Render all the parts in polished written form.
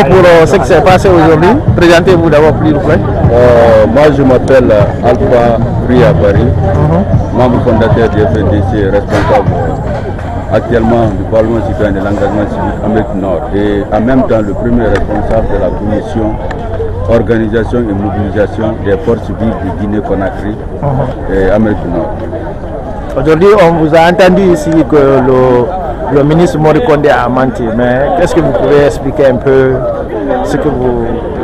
mot pour ce qui s'est passé aujourd'hui. Présentez-vous d'abord, s'il vous plaît. Moi, je m'appelle Alpha Bria Paris, membre fondateur du FNDC, responsable actuellement du Parlement citoyen de l'engagement civique Amérique du Nord et en même temps le premier responsable de la commission organisation et mobilisation des forces vives de Guinée-Conakry et Amérique du Nord. Aujourd'hui, on vous a entendu ici que le ministre Mori Kondé a menti, mais qu'est-ce que vous pouvez expliquer un peu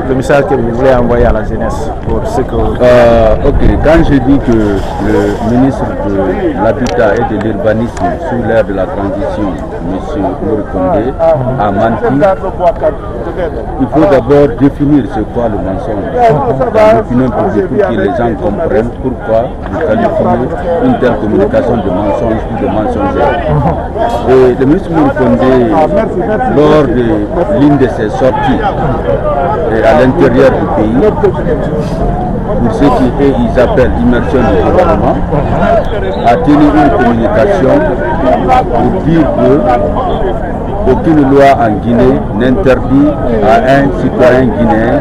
le message que vous voulez envoyer à la jeunesse pour ce que Ok, quand je dis que le ministre de l'Habitat et de l'Urbanisme sous l'ère de la transition, M. Mori Kondé, a menti, il faut d'abord définir ce qu'est le mensonge dans l'opinion publique pour que les gens comprennent pourquoi vous qualifiez une telle communication de mensonge ou de mensongère. Et le ministre Mori Kondé, lors de l'une de ses sorties à l'intérieur du pays, pour ce qu'ils appellent immersion du gouvernement, a tenu une communication pour dire qu'aucune loi en Guinée n'interdit à un citoyen guinéen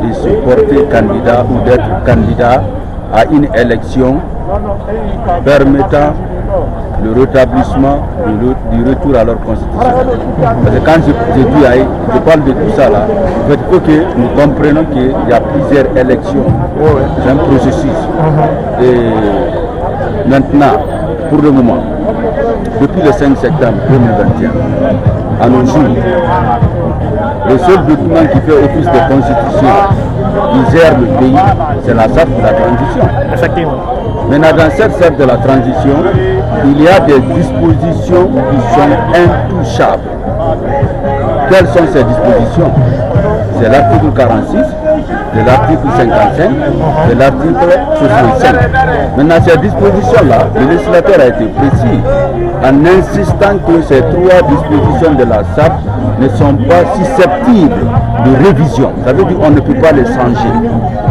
de se porter candidat ou d'être candidat à une élection permettant le rétablissement du retour à leur constitution. Parce que quand je parle de tout ça là, il faut que nous comprenions qu'il y a plusieurs élections. C'est un processus. Et maintenant, pour le moment, depuis le 5 septembre 2021, à nos jours, le seul document qui fait office de constitution qui gère le pays, c'est la charte de la transition. Effectivement. Maintenant, dans cette charte de la transition, il y a des dispositions qui sont intouchables. Quelles sont ces dispositions? C'est l'article 46, de l'article 55, de l'article 65. Maintenant, ces dispositions-là, le législateur a été précis en insistant que ces trois dispositions de la charte ne sont pas susceptibles de révision. Ça veut dire qu'on ne peut pas les changer.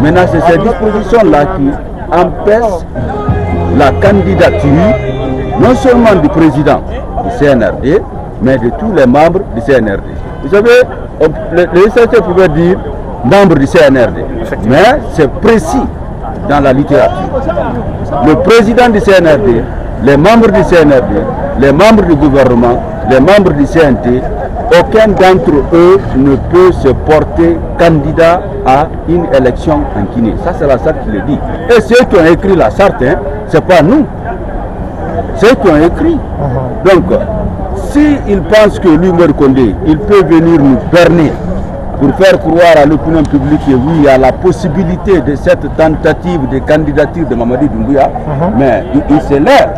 Maintenant, c'est ces dispositions-là qui empêchent la candidature non seulement du président du CNRD, mais de tous les membres du CNRD. Vous savez, le législateur pouvait dire membre du CNRD, mais c'est précis dans la littérature. Le président du CNRD, les membres du CNRD, les membres du gouvernement, les membres du CNT, aucun d'entre eux ne peut se porter candidat à une élection en Guinée. Ça, c'est la charte qui le dit. Et ceux qui ont écrit la charte, ce n'est pas nous. Ceux qui ont écrit. Donc, s'ils pensent que lui, Mori Kondé, il peut venir nous berner pour faire croire à l'opinion publique que oui, il y a la possibilité de cette tentative de candidature de Mamadi Doumbouya, mais il se lève.